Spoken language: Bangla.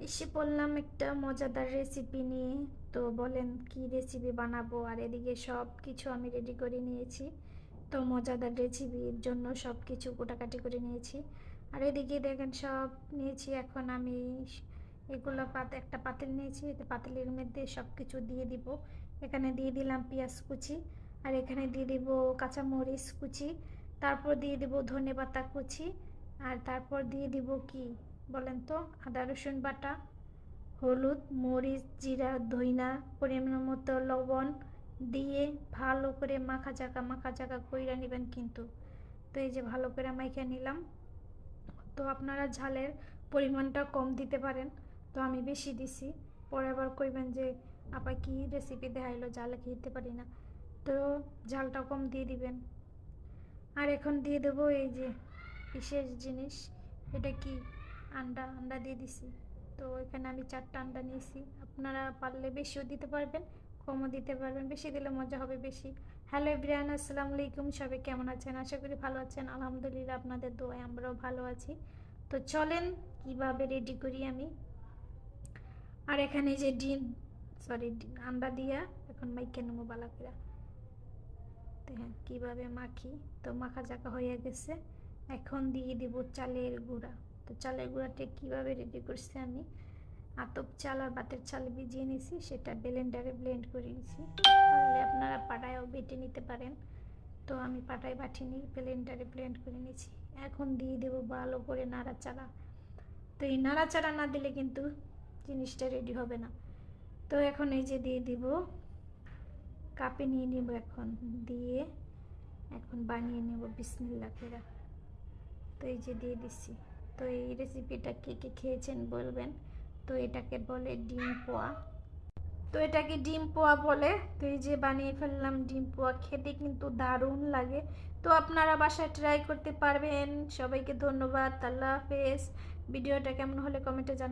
এসে পড়লাম একটা মজাদার রেসিপি নিয়ে। তো বলেন কি রেসিপি বানাবো, আর এদিকে সব কিছু আমি রেডি করে নিয়েছি। তো মজাদার রেসিপির জন্য সব কিছু কোটাকাটি করে নিয়েছি। আর এদিকে দেখেন সব নিয়েছি। এখন আমি এগুলো একটা পাতিল নিয়েছি, এতে পাতিলের মধ্যে সব কিছু দিয়ে দিব। এখানে দিয়ে দিলাম পেঁয়াজ কুচি, আর এখানে দিয়ে দিব কাঁচামরিচ কুচি, তারপর দিয়ে দিব ধনেপাতা কুচি, আর তারপর দিয়ে দিব কি বলেন তো, আদা রসুন বাটা, হলুদ মরিচ জিরা ধইনা, পরিমাণ মতো লবণ দিয়ে ভালো করে মাখা চাকা কইরা নেবেন কিন্তু। তো এই যে ভালো করে মাইখা নিলাম। তো আপনারা ঝালের পরিমাণটা কম দিতে পারেন, তো আমি বেশি দিছি। পরে আবার কইবেন যে আপা কি রেসিপি দেখাইলো, ঝাল খেতে পারি না। তো ঝালটা কম দিয়ে দিবেন। আর এখন দিয়ে দেবো এই যে বিশেষ জিনিস, এটা কি, আন্ডা দিয়ে দিছি। তো এখানে আমি 4টা আন্ডা নিয়েছি। আপনারা পারলে বেশিও দিতে পারবেন, কমও দিতে পারবেন, বেশি দিলে মজা হবে বেশি। হ্যালো এভরিওয়ান, আসসালামু আলাইকুম। সবাই কেমন আছেন? আশা করি ভালো আছেন। আলহামদুলিল্লাহ, আপনাদের দোয়ায় আমরাও ভালো আছি। তো চলেন কিভাবে রেডি করি আমি। আর এখানে যে সরি আন্ডা দিয়া এখন মাইকে নেবো বালা করে। তো হ্যাঁ, কীভাবে মাখি, তো মাখা জাকা হয়ে গেছে। এখন দিয়ে দিব চালের গুঁড়া। তো চালের গুঁড়াটা কীভাবে রেডি করছি আমি, আতপ চাল আর বাতের চাল ভিজিয়ে নিয়েছি, সেটা ব্লেন্ডারে ব্লেন্ড করে নিয়েছি। তাহলে আপনারা পাটায়ও বেটে নিতে পারেন। তো আমি পাটায় বাটিনি, ব্লেন্ডারে ব্লেন্ড করে নিয়েছি। এখন দিয়ে দেবো ভালো করে নাড়াচাড়া। তো এই নাড়াচাড়া না দিলে কিন্তু জিনিসটা রেডি হবে না। তো এখন এই যে দিয়ে দিব, কাপে নিয়ে নেব এখন, দিয়ে এখন বানিয়ে নেব বিসমিল্লাহ করে। তো এই যে দিয়ে দিচ্ছি। তো এই রেসিপিটা কে কে খেয়েছেন বলবেন। তো এটাকে বলে ডিম পোয়া। তো এটাকে ডিম পোয়া বলে। তো এই যে বানিয়ে ফেললাম ডিম পোয়া, খেতে কিন্তু দারুণ লাগে। তো আপনারা বাসায় ট্রাই করতে পারবেন। সবাইকে ধন্যবাদ, আল্লাহ হাফেজ। ভিডিওটা কেমন হলে কমেন্টে জানাবেন।